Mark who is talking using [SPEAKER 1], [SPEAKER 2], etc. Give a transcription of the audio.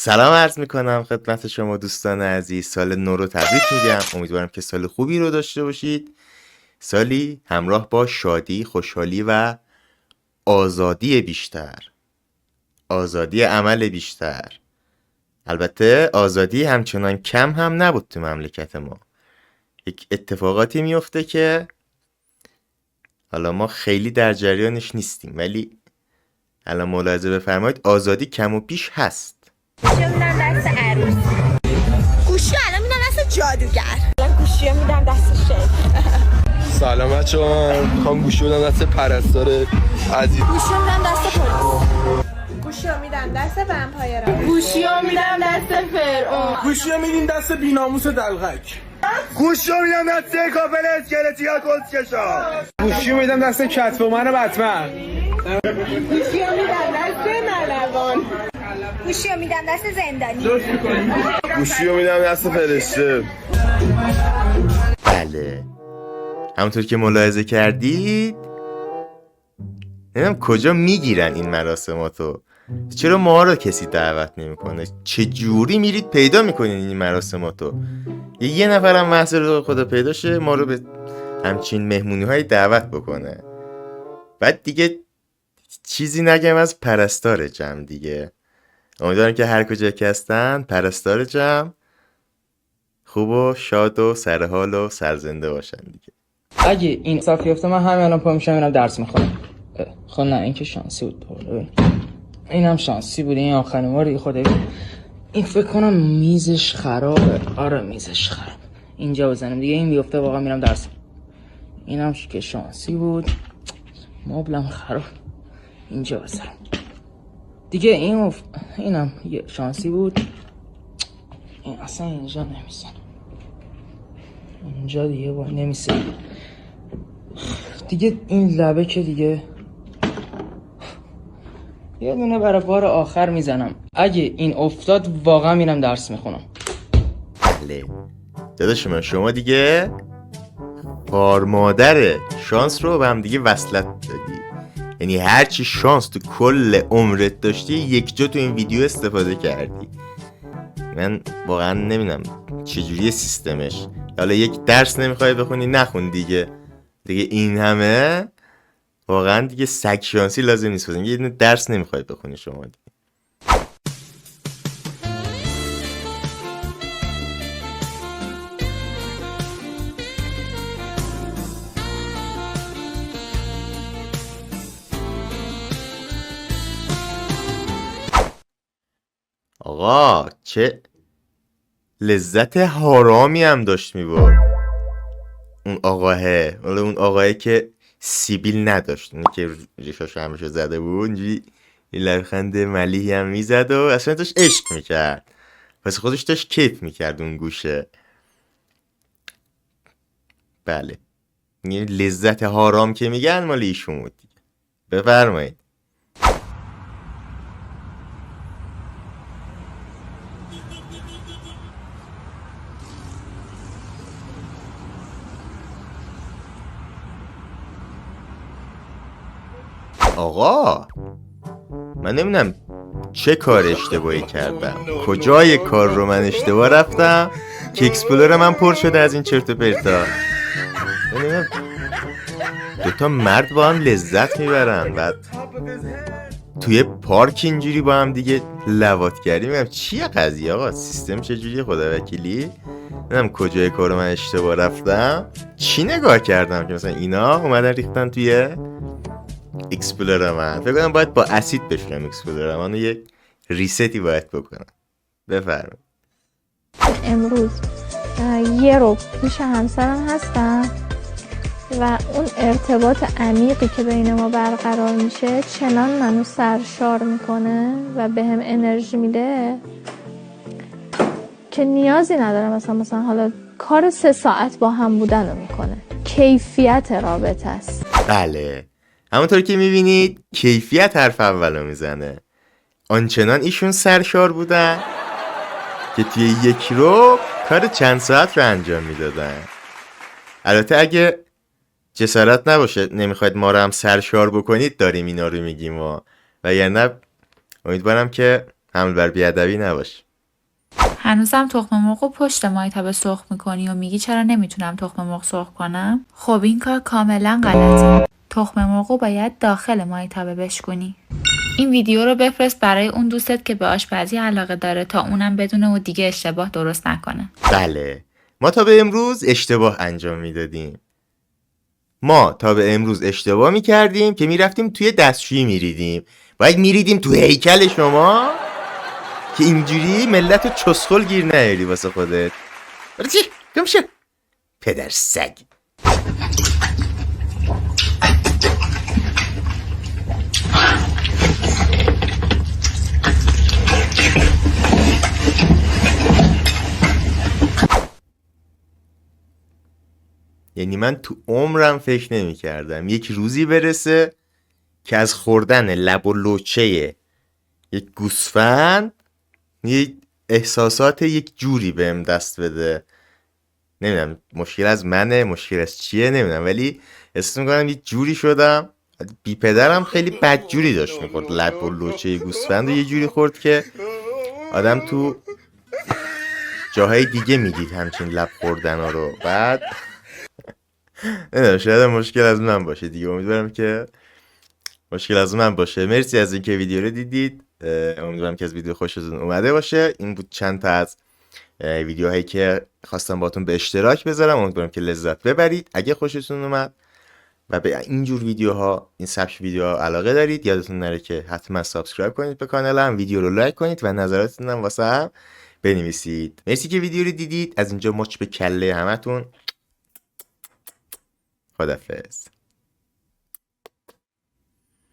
[SPEAKER 1] سلام عرض میکنم خدمت شما دوستان عزیز. سال نو رو تبریک میگم. امیدوارم که سال خوبی رو داشته باشید. سالی همراه با شادی، خوشحالی و آزادی بیشتر، آزادی عمل بیشتر. البته آزادی همچنان کم هم نبود تو مملکت ما. یک اتفاقاتی میفته که حالا ما خیلی در جریانش نیستیم، ولی الان ملاحظه بفرمایید آزادی کم و بیش هست.
[SPEAKER 2] گوشی میدم دست عروس. گوشی الان میدم دست جادوگر. الان گوشی میدم دست شیخ.
[SPEAKER 3] سلام بچه‌ها، میخوام گوشی بدم دست پرستار عزیز.
[SPEAKER 2] گوشی میدم دست پلیس. گوشی میدم دست ومپایرا. گوشی میدم دست فرعون.
[SPEAKER 4] گوشی میدیم دست بیناموس دلغک.
[SPEAKER 3] گوشی میدم دست کاپل اسکلتی ها کسکشا.
[SPEAKER 4] گوشی میدم دست کتفومن بتمن.
[SPEAKER 2] گوشی میدم دست ملوان. گوشی میدم دست زندانی.
[SPEAKER 3] گوشی میدم دست فرشته.
[SPEAKER 1] بله، همونطور که ملاحظه کردید نمیدونم کجا میگیرن این مراسماتو. چرا ما رو کسی دعوت نمیکنه؟ چه جوری میرید پیدا میکنین این مراسماتو؟ یه نفرم محض رو خدا پیدا شه ما رو به همچین مهمونی های دعوت بکنه. بعد دیگه چیزی نگم از پرستار جمع دیگه. امیدوارم که هر کجا که هستن پرستار جمع خوب و شاد و سرحال و سرزنده باشن دیگه.
[SPEAKER 5] اگه این صافی افته من همین الان پا میشم میرم درس میخونم. خب نه این که شانسی بود. این هم شانسی بود. این آخرین بار خدایی این فکر کنم میزش خرابه. آره میزش خراب. اینجا بزنم دیگه این بیفته واقعا میرم درس. اینم که شانسی بود. مبلم خراب. اینجا بزنم دیگه اینم یه شانسی بود. این اصلا اینجا نمیزنم. اینجا دیگه با نمیشه دیگه. این لبه که دیگه یه دونه برای بار آخر میزنم. اگه این افتاد واقعا میرم درس میخونم.
[SPEAKER 1] بله داداش من، شما دیگه کار مادر شانس رو به هم دیگه وصلت دادی. یعنی هرچی شانس تو کل عمرت داشتی یک جا تو این ویدیو استفاده کردی. من واقعا نمیدونم چجوری سیستمش. حالا یک درس نمیخوای بخونی نخون دیگه این همه واقعا دیگه سگ شانسی لازم نیست. یه دونه درس نمیخوای بخونی شما دیگه. آقا چه لذت حرامی هم داشت میبرد اون آقاه که سیبیل نداشت، اونی که ریشاش همشو زده بود اینجوری یه لبخند ملیحی هم میزد و اصلا داشت عشق میکرد. پس خودش داشت کیف میکرد اون گوشه. بله یه لذت حرام که میگن مال ایشون بود دیگه. بفرمایید. آقا من نمیدونم چه کار اشتباهی کردم، کجای کار رو من اشتباه رفتم که اکسپلور من پر شده از این چرت و پرتا. دوتا مرد با هم لذت میبرن بعد توی پارک اینجوری با هم دیگه لواطگری میگم چیه قضیه آقا؟ سیستم چجوریه خدا وکیلی؟ نمیدونم کجای کار رو من اشتباه رفتم. چی نگاه کردم که مثلا اینا اومدن ریختن توی اکسپلور من؟ فکر کنم باید با اسید بشورم اکسپلور من و یک ریستی باید بکنم. بفرمایید.
[SPEAKER 6] امروز یه رو پیش همسرم هستم و اون ارتباط عمیقی که بین ما برقرار میشه چنان منو سرشار میکنه و به هم انرژی میده که نیازی ندارم مثلا حالا کار 3 ساعت با هم بودن رو میکنه. کیفیت رابطه است.
[SPEAKER 1] بله همونطور که میبینید کیفیت حرف اولو میزنه. آنچنان ایشون سرشار بودن که توی یک رو کار چند ساعت رو انجام میدادن. البته اگه جسارت نباشه نمیخواید ما رو هم سرشار بکنید داریم اینا رو میگیم وگرنه امیدوارم که حمل بر بیادبی نباش.
[SPEAKER 7] هنوزم تخم مرغ رو پشت مایتابه سرخ میکنی و میگی چرا نمیتونم تخم مرغ سرخ کنم؟ خب این کار کاملا غلطه. تخم مرغ رو باید داخل مایتابه بشکنی. این ویدیو رو بفرست برای اون دوستت که به آشپزی علاقه داره تا اونم بدونه و دیگه اشتباه درست نکنه.
[SPEAKER 1] بله، ما تا به امروز اشتباه انجام میدادیم. ما تا به امروز اشتباه میکردیم که میرفتیم توی دستشویی میریدیم. باید میریدیم تو هیکل شما که اینجوری ملت رو چسخل گیر نیاری واسه خودت. برای چی؟ کم شو پدر سگ. یعنی من تو عمرم فکر نمی کردم یک روزی برسه که از خوردن لب و لوچه یک گوسفند یک احساسات یک جوری بهم دست بده. نمیدونم مشکل از منه، مشکل از چیه نمیدونم، ولی احساس میکنم یک جوری شدم. بی پدرم خیلی بد جوری داشت میخورد لب و لوچه گوسفند و یه جوری خورد که آدم تو جاهای دیگه میدید همچین لب خوردن ها رو. بعد نمیدونم شاید مشکل از من باشه دیگه، امیدوارم که مشکل از من باشه. مرسی از اینکه ویدیو رو دیدید، امیدوارم که از ویدیو خوشتون اومده باشه. این بود چند تا از ویدیوهایی که خواستم باهاتون به اشتراک بذارم، امیدوارم که لذت ببرید. اگه خوشتون اومد و به اینجور ویدیوها، این سبک ویدیوها علاقه دارید، یادتون نره که حتما سابسکرایب کنید به کانالم، ویدیو رو لایک کنید و نظراتتون هم واسه هم بنویسید. مرسی که ویدیو رو دیدید. از اینجا مچ به کله همتون. خدافظ.